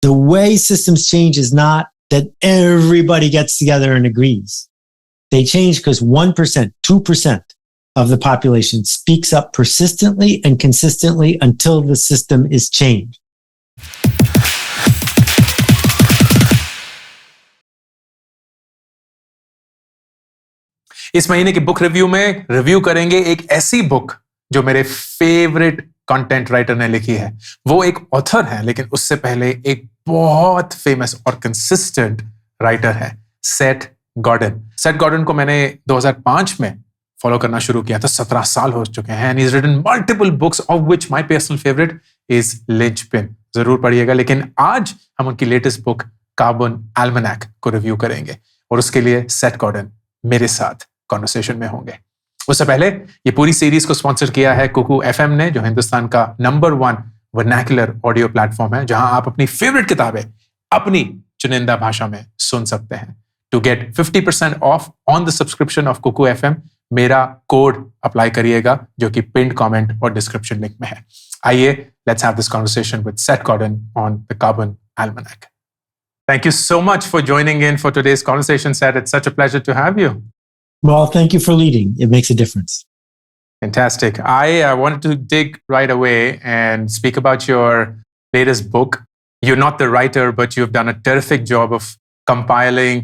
The way systems change is not that everybody gets together and agrees. They change because 1%, 2% of the population speaks up persistently and consistently until the system is changed. इस महीने के book review में review करेंगे एक ऐसी book जो मेरे favourite content writer ने लिखी है। वो एक ऑथर है, लेकिन उससे पहले एक बहुत फेमस और कंसिस्टेंट राइटर है, सेथ गॉर्डन। सेथ गॉर्डन को मैंने 2005 में फॉलो करना शुरू किया था। 17 साल हो चुके हैं। And he has written multiple books, of which my personal favourite is Linchpin. जरूर पढ़िएगा। लेकिन आज हम उनकी लेटेस्ट बुक कार्बन एल्मेनैक को रिव्यू करेंगे, और उसके लिए सेथ गॉर्डन मेरे साथ कॉन्वर्सेशन में होंगे। उससे पहले ये पूरी सीरीज को स्पॉन्सर किया है कुकू एफएम ने, जो हिंदुस्तान का नंबर 1 वर्नाक्युलर ऑडियो प्लेटफॉर्म है, जहां आप अपनी फेवरेट किताबें अपनी चुनिंदा भाषा में सुन सकते हैं। To get 50% off on the subscription of Kuku FM, मेरा कोड अप्लाई करिएगा, जो कि पिन कमेंट और डिस्क्रिप्शन लिंक में है। आइए, let's have this conversation with Seth Gordon on the carbon almanac. Thank you so much for joining in for today's conversation, Seth. It's such a pleasure to have you. Well, thank you for leading. It makes a difference. Fantastic. I wanted to dig right away and speak about your latest book. You're not the writer, but you've done a terrific job of compiling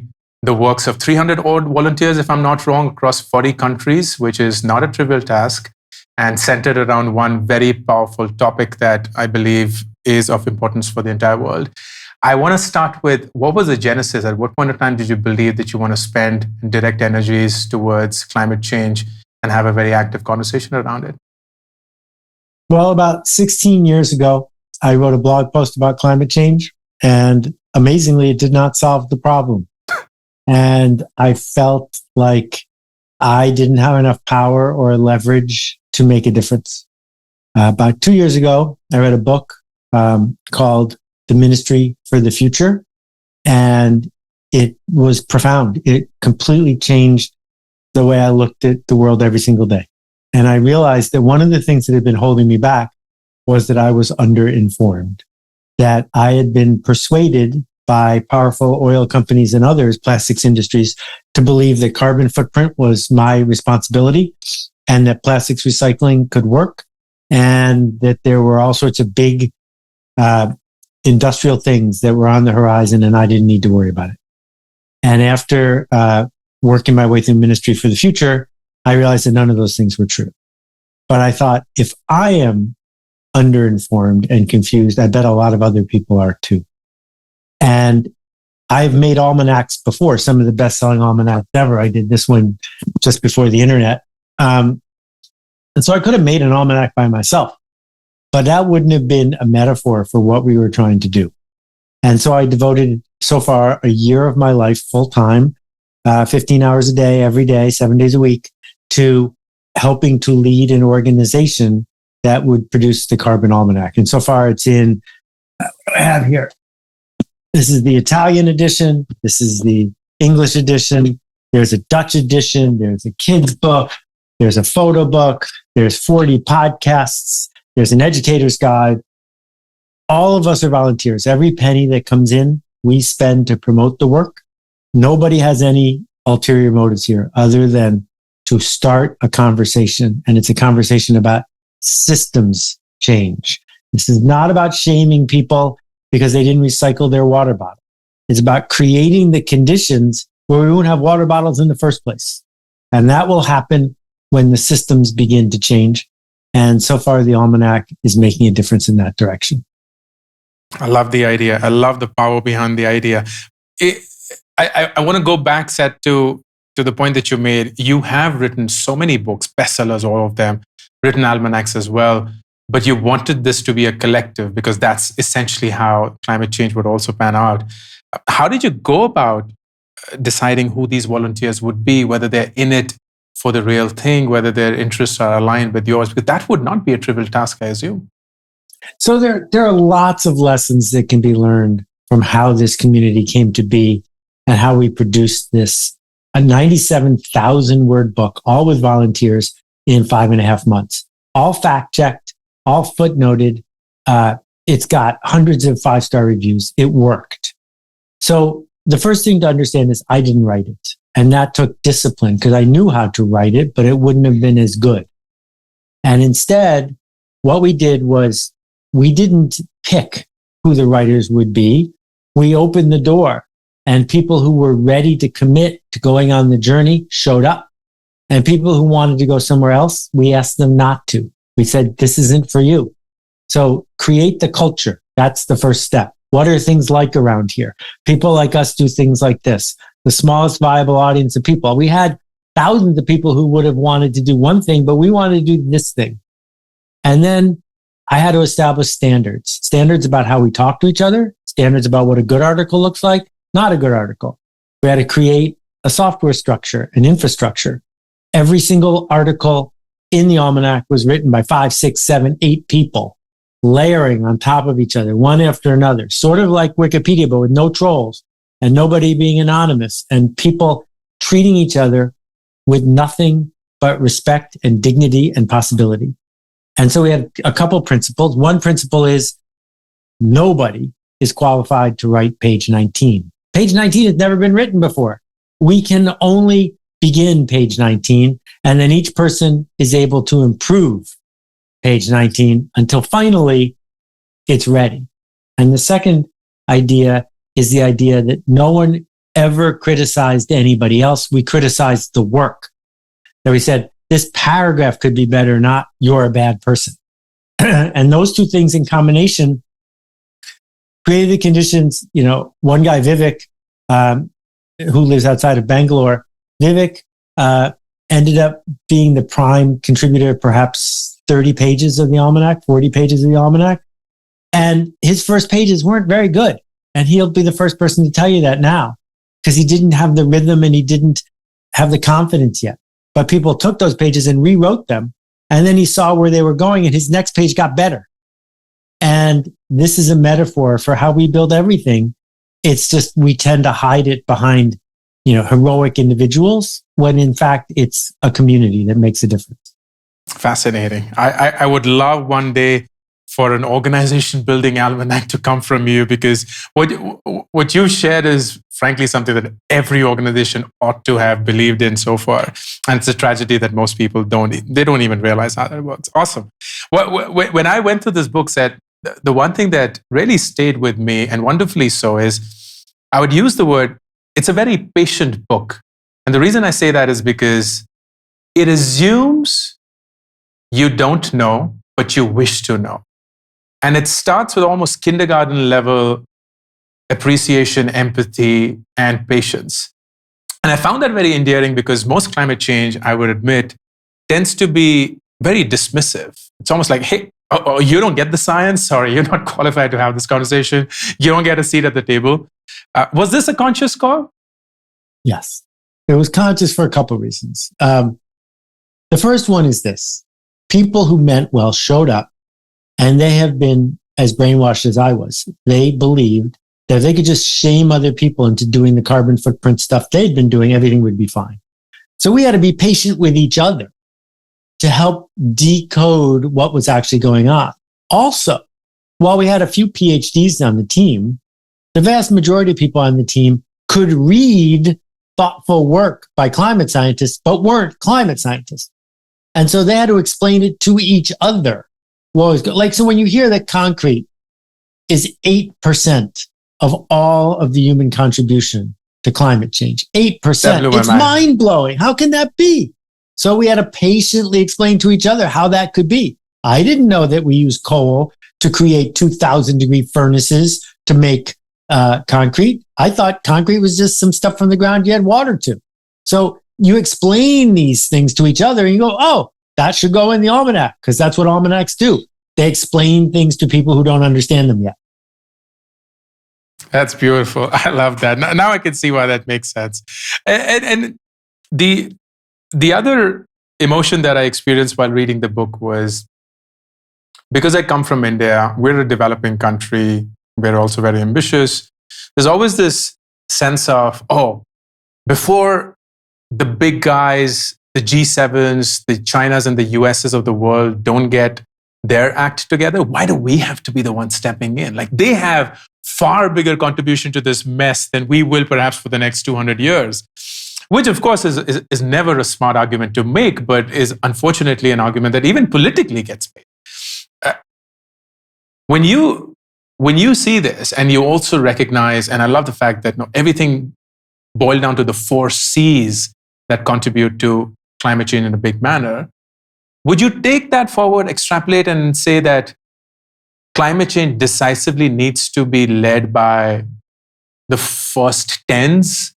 the works of 300 odd volunteers, if I'm not wrong, across 40 countries, which is not a trivial task, and centered around one very powerful topic that I believe is of importance for the entire world. I want to start with, what was the genesis? At what point of time did you believe that you want to spend and direct energies towards climate change and have a very active conversation around it? Well, about 16 years ago, I wrote a blog post about climate change, and amazingly, it did not solve the problem. And I felt like I didn't have enough power or leverage to make a difference. About 2 years ago, I read a book called The Ministry for the Future, and it was profound. It completely changed the way I looked at the world every single day. And I realized that one of the things that had been holding me back was that I was underinformed, that I had been persuaded by powerful oil companies and others, plastics industries, to believe that carbon footprint was my responsibility and that plastics recycling could work, and that there were all sorts of big industrial things that were on the horizon, and I didn't need to worry about it. And after working my way through Ministry for the Future, I realized that none of those things were true. But I thought, if I am underinformed and confused, I bet a lot of other people are too. And I've made almanacs before, some of the best-selling almanacs ever. I did this one just before the internet. And so I could have made an almanac by myself, but that wouldn't have been a metaphor for what we were trying to do. And so I devoted so far a year of my life full time, 15 hours a day, every day, 7 days a week, to helping to lead an organization that would produce the Carbon Almanac. And so far it's in, what do I have here? This is the Italian edition. This is the English edition. There's a Dutch edition. There's a kid's book. There's a photo book. There's 40 podcasts. There's an educator's guide. All of us are volunteers. Every penny that comes in, we spend to promote the work. Nobody has any ulterior motives here other than to start a conversation. And it's a conversation about systems change. This is not about shaming people because they didn't recycle their water bottle. It's about creating the conditions where we won't have water bottles in the first place. And that will happen when the systems begin to change. And so far, the Almanac is making a difference in that direction. I love the idea. I love the power behind the idea. I want to go back, Seth, to the point that you made. You have written so many books, bestsellers, all of them, written almanacs as well. But you wanted this to be a collective because that's essentially how climate change would also pan out. How did you go about deciding who these volunteers would be, whether they're in it for the real thing, whether their interests are aligned with yours? Because that would not be a trivial task, I assume. So there are lots of lessons that can be learned from how this community came to be and how we produced this, a 97,000 word book, all with volunteers in 5.5 months, all fact checked, all footnoted, It's got hundreds of 5-star reviews. It worked. So the first thing to understand is I didn't write it. And that took discipline because I knew how to write it, but it wouldn't have been as good. And instead, what we did was we didn't pick who the writers would be. We opened the door, and people who were ready to commit to going on the journey showed up. And people who wanted to go somewhere else, we asked them not to. We said, this isn't for you. So create the culture. That's the first step. What are things like around here? People like us do things like this. The smallest viable audience of people. We had thousands of people who would have wanted to do one thing, but we wanted to do this thing. And then I had to establish standards about how we talk to each other, standards about what a good article looks like, not a good article. We had to create a software structure, an infrastructure. Every single article in the Almanac was written by 5, 6, 7, 8 people, layering on top of each other, one after another, sort of like Wikipedia, but with no trolls and nobody being anonymous and people treating each other with nothing but respect and dignity and possibility. And so we have a couple principles. One principle is nobody is qualified to write page 19. Page 19 has never been written before. We can only begin page 19, and then each person is able to improve page 19 until finally it's ready. And the second idea is the idea that no one ever criticized anybody else. We criticized the work. That we said, this paragraph could be better, not you're a bad person. And those two things in combination created the conditions. One guy, Vivek, who lives outside of Bangalore, Vivek ended up being the prime contributor, perhaps 30 pages of the Almanac, 40 pages of the Almanac. And his first pages weren't very good. And he'll be the first person to tell you that now, because he didn't have the rhythm and he didn't have the confidence yet. But people took those pages and rewrote them. And then he saw where they were going and his next page got better. And this is a metaphor for how we build everything. It's just we tend to hide it behind, heroic individuals when in fact it's a community that makes a difference. Fascinating. I would love one day for an organization building almanac to come from you, because what you've shared is frankly something that every organization ought to have believed in so far. And it's a tragedy that most people don't even realize how that works. Awesome. When I went through this book set, the one thing that really stayed with me, and wonderfully so, is I would use the word, it's a very patient book. And the reason I say that is because it assumes you don't know, but you wish to know. And it starts with almost kindergarten level appreciation, empathy, and patience. And I found that very endearing because most climate change, I would admit, tends to be very dismissive. It's almost like, hey, you don't get the science. Sorry, you're not qualified to have this conversation. You don't get a seat at the table. Was this a conscious call? Yes, it was conscious for a couple of reasons. The first one is this. People who meant well showed up, and they have been as brainwashed as I was. They believed that if they could just shame other people into doing the carbon footprint stuff they'd been doing, everything would be fine. So we had to be patient with each other to help decode what was actually going on. Also, while we had a few PhDs on the team, the vast majority of people on the team could read thoughtful work by climate scientists, but weren't climate scientists. And so they had to explain it to each other. So when you hear that concrete is 8% of all of the human contribution to climate change, 8%, it's mind-blowing. How can that be? So we had to patiently explain to each other how that could be. I didn't know that we use coal to create 2,000-degree furnaces to make concrete. I thought concrete was just some stuff from the ground you had water to. So you explain these things to each other and you go, oh, that should go in the almanac, because that's what almanacs do. They explain things to people who don't understand them yet. That's beautiful. I love that. Now I can see why that makes sense. And the other emotion that I experienced while reading the book was, because I come from India, we're a developing country, we're also very ambitious. There's always this sense of, before the big guys, the G7s, the Chinas and the USs of the world don't get their act together? Why do we have to be the one stepping in? Like, they have far bigger contribution to this mess than we will perhaps for the next 200 years, which of course is never a smart argument to make, but is unfortunately an argument that even politically gets made. When you see this, and you also recognize, and I love the fact that everything boiled down to the 4 C's that contribute to climate change in a big manner, would you take that forward, extrapolate, and say that climate change decisively needs to be led by the first 10s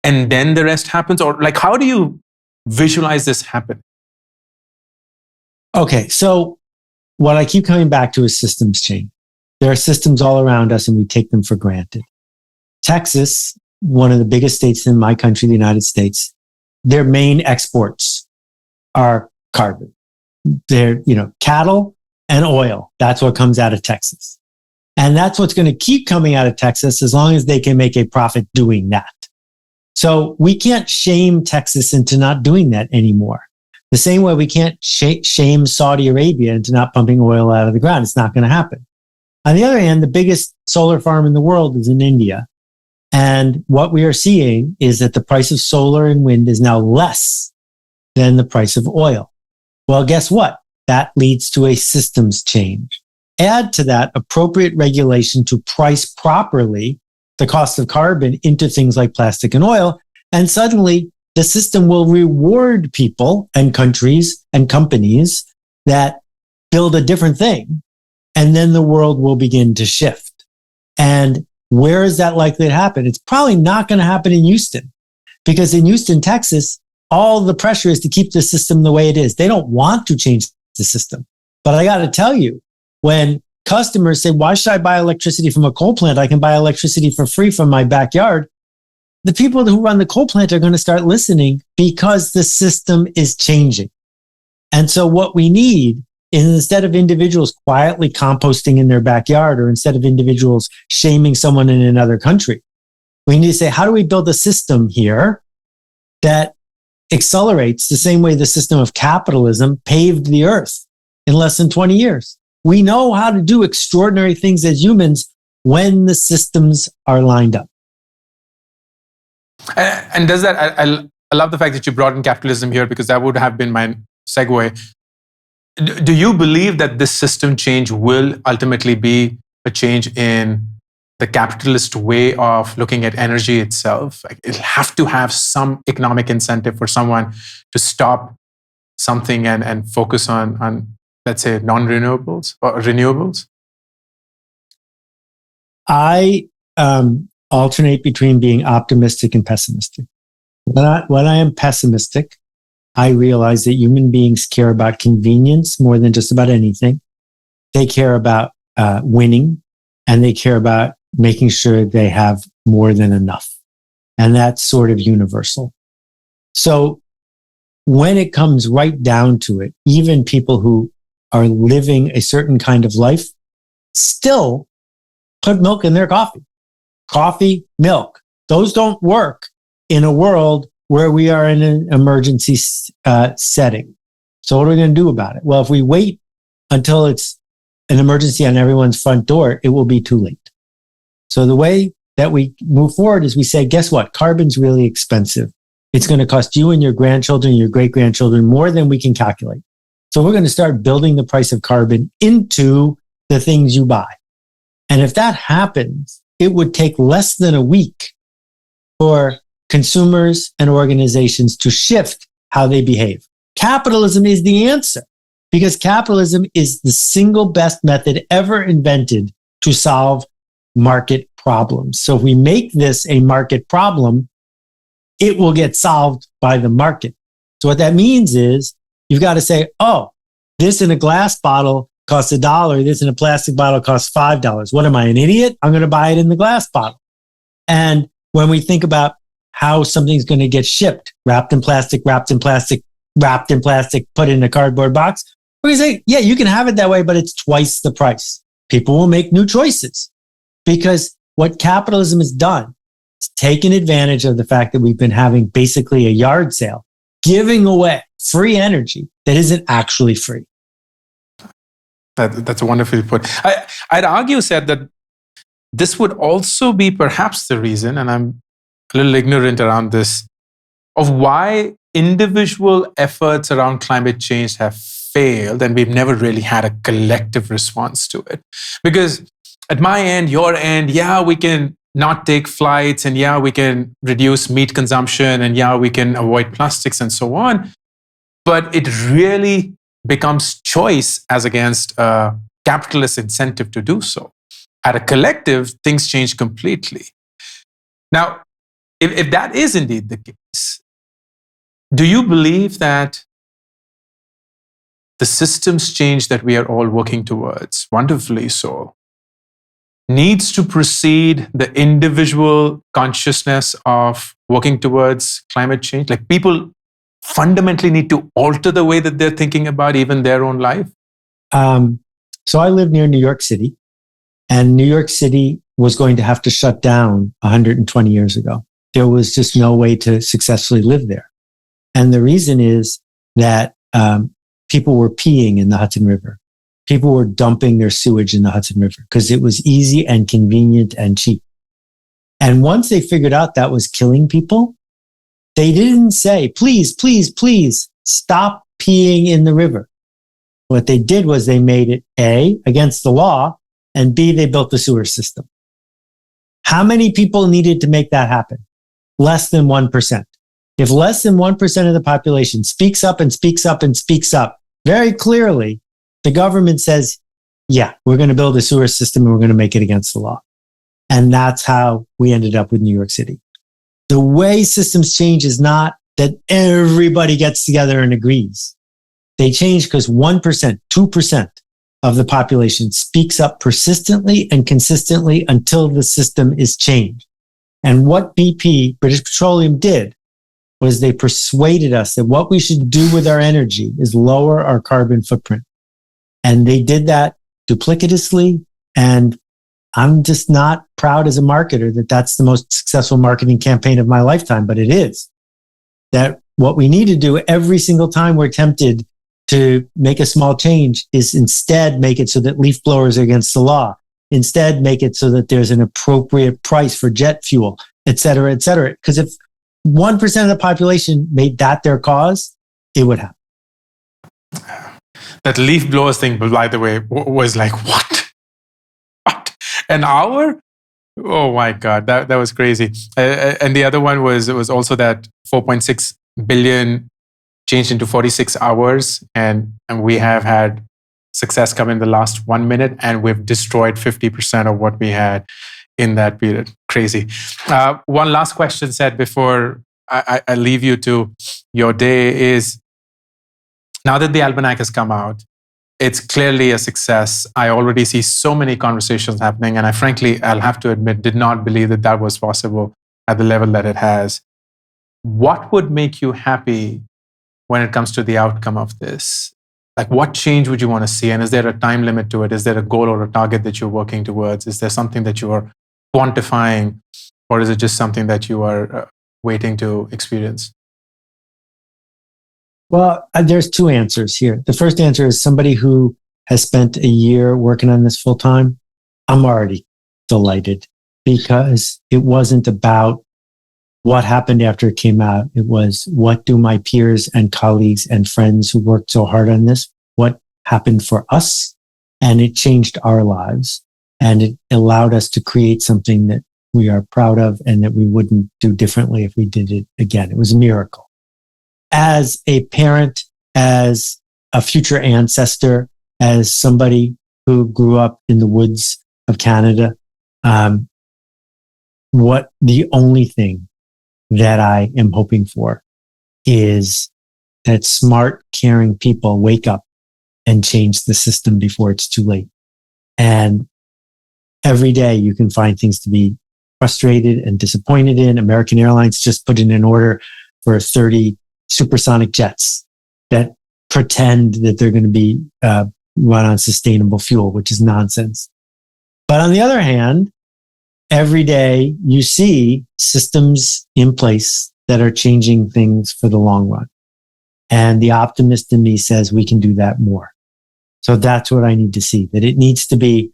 and then the rest happens? Or like, how do you visualize this happen? Okay, so what I keep coming back to is systems change. There are systems all around us and we take them for granted. Texas, one of the biggest states in my country, the United States, their main exports are carbon. They're, cattle and oil. That's what comes out of Texas. And that's what's going to keep coming out of Texas as long as they can make a profit doing that. So we can't shame Texas into not doing that anymore. The same way we can't shame Saudi Arabia into not pumping oil out of the ground. It's not going to happen. On the other hand, the biggest solar farm in the world is in India. And what we are seeing is that the price of solar and wind is now less than the price of oil. Well, guess what? That leads to a systems change. Add to that appropriate regulation to price properly the cost of carbon into things like plastic and oil, and suddenly the system will reward people and countries and companies that build a different thing, and then the world will begin to shift. And where is that likely to happen? It's probably not going to happen in Houston, because in Houston, Texas, all the pressure is to keep the system the way it is. They don't want to change the system. But I got to tell you, when customers say, why should I buy electricity from a coal plant? I can buy electricity for free from my backyard. The people who run the coal plant are going to start listening because the system is changing. And so what we need is, instead of individuals quietly composting in their backyard, or instead of individuals shaming someone in another country, we need to say, how do we build a system here that accelerates the same way the system of capitalism paved the earth in less than 20 years? We know how to do extraordinary things as humans when the systems are lined up. And does that, I love the fact that you brought in capitalism here, because that would have been my segue. Do you believe that this system change will ultimately be a change in the capitalist way of looking at energy itself? Like, it'll have to have some economic incentive for someone to stop something and focus on, let's say, non-renewables or renewables? I alternate between being optimistic and pessimistic. When I am pessimistic, I realize that human beings care about convenience more than just about anything. They care about winning, and they care about making sure they have more than enough. And that's sort of universal. So when it comes right down to it, even people who are living a certain kind of life still put milk in their coffee. Coffee, milk. Those don't work in a world where we are in an emergency setting. So what are we going to do about it? Well, if we wait until it's an emergency on everyone's front door, it will be too late. So the way that we move forward is we say, guess what? Carbon's really expensive. It's going to cost you and your grandchildren, your great-grandchildren more than we can calculate. So we're going to start building the price of carbon into the things you buy. And if that happens, it would take less than a week for consumers and organizations to shift how they behave. Capitalism is the answer, because capitalism is the single best method ever invented to solve market problems. So if we make this a market problem, it will get solved by the market. So what that means is you've got to say, oh, this in a glass bottle costs $1. This in a plastic bottle costs $5. What am I, an idiot? I'm going to buy it in the glass bottle. And when we think about how something's going to get shipped, wrapped in plastic, put in a cardboard box, we're going to say, yeah, you can have it that way, but it's twice the price. People will make new choices, because what capitalism has done is taken advantage of the fact that we've been having basically a yard sale, giving away free energy that isn't actually free. That's wonderfully put. I'd argue, Seth, that this would also be perhaps the reason, and I'm a little ignorant around this, of why individual efforts around climate change have failed and we've never really had a collective response to it. Because at my end, your end, yeah, we can not take flights, and yeah, we can reduce meat consumption, and yeah, we can avoid plastics and so on. But it really becomes choice as against a capitalist incentive to do so. At a collective, things change completely. Now, if that is indeed the case, do you believe that the systems change that we are all working towards, wonderfully so, needs to precede the individual consciousness of working towards climate change? Like, people fundamentally need to alter the way that they're thinking about even their own life? So I live near New York City, and New York City was going to have to shut down 120 years ago. There was just no way to successfully live there. And the reason is that people were peeing in the Hudson River. People were dumping their sewage in the Hudson River because it was easy and convenient and cheap. And once they figured out that was killing people, they didn't say, please, please, please stop peeing in the river. What they did was they made it A, against the law, and B, they built the sewer system. How many people needed to make that happen? Less than 1%. If less than 1% of the population speaks up and speaks up and speaks up very clearly, the government says, yeah, we're going to build a sewer system and we're going to make it against the law. And that's how we ended up with New York City. The way systems change is not that everybody gets together and agrees. They change because 1%, 2% of the population speaks up persistently and consistently until the system is changed. And what BP, British Petroleum, did was they persuaded us that what we should do with our energy is lower our carbon footprint. And they did that duplicitously. And I'm just not proud as a marketer that that's the most successful marketing campaign of my lifetime, but it is. That what we need to do every single time we're tempted to make a small change is instead make it so that leaf blowers are against the law. Instead, make it so that there's an appropriate price for jet fuel, et cetera, et cetera. Because if 1% of the population made that their cause, it would happen. That leaf blowers thing, by the way, was like, what? What? An hour? Oh my God, that was crazy. And the other one was also that 4.6 billion changed into 46 hours. And we have had success come in the last 1 minute, and we've destroyed 50% of what we had in that period. Crazy. One last question, Seth, before I leave you to your day is, now that the almanac has come out, it's clearly a success. I already see so many conversations happening, and I'll have to admit, did not believe that was possible at the level that it has. What would make you happy when it comes to the outcome of this? Like, what change would you want to see? And is there a time limit to it? Is there a goal or a target that you're working towards? Is there something that you are quantifying, or is it just something that you are waiting to experience? Well, there's two answers here. The first answer is somebody who has spent a year working on this full time. I'm already delighted, because it wasn't about what happened after it came out. It was, what do my peers and colleagues and friends who worked so hard on this, what happened for us? And it changed our lives. And it allowed us to create something that we are proud of and that we wouldn't do differently if we did it again. It was a miracle. As a parent, as a future ancestor, as somebody who grew up in the woods of Canada, what the only thing that I am hoping for is that smart, caring people wake up and change the system before it's too late. And every day you can find things to be frustrated and disappointed in. American Airlines just put in an order for 30 supersonic jets that pretend that they're going to be run on sustainable fuel, which is nonsense. But on the other hand, every day you see systems in place that are changing things for the long run. And the optimist in me says we can do that more. So that's what I need to see, that it needs to be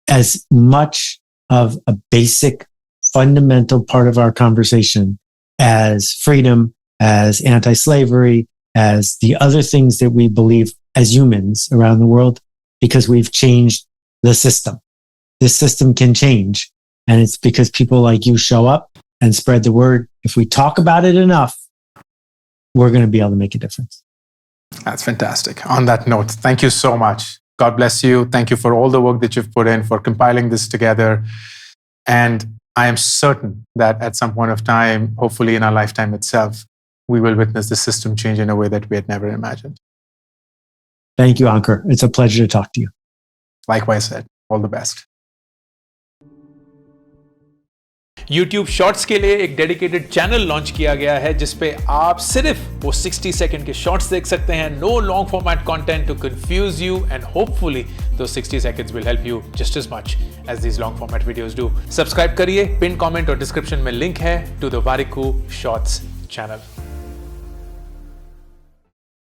as much of a basic, fundamental part of our conversation as freedom, as anti-slavery, as the other things that we believe as humans around the world, because we've changed the system. This system can change. And it's because people like you show up and spread the word. If we talk about it enough, we're going to be able to make a difference. That's fantastic. On that note, thank you so much. God bless you. Thank you for all the work that you've put in, for compiling this together. And I am certain that at some point of time, hopefully in our lifetime itself, we will witness the system change in a way that we had never imagined. Thank you, Ankur. It's a pleasure to talk to you. Likewise said. All the best. YouTube Shorts के लिए एक dedicated channel launch किया गया है जिसपे आप सिर्फ वो 60 सेकंड के शॉर्ट्स देख सकते हैं. No long format content to confuse you and hopefully though 60 seconds will help you just as much as these long format videos do. Subscribe करिए. पिन कमेंट और डिस्क्रिप्शन में लिंक है to the Warikoo shorts channel.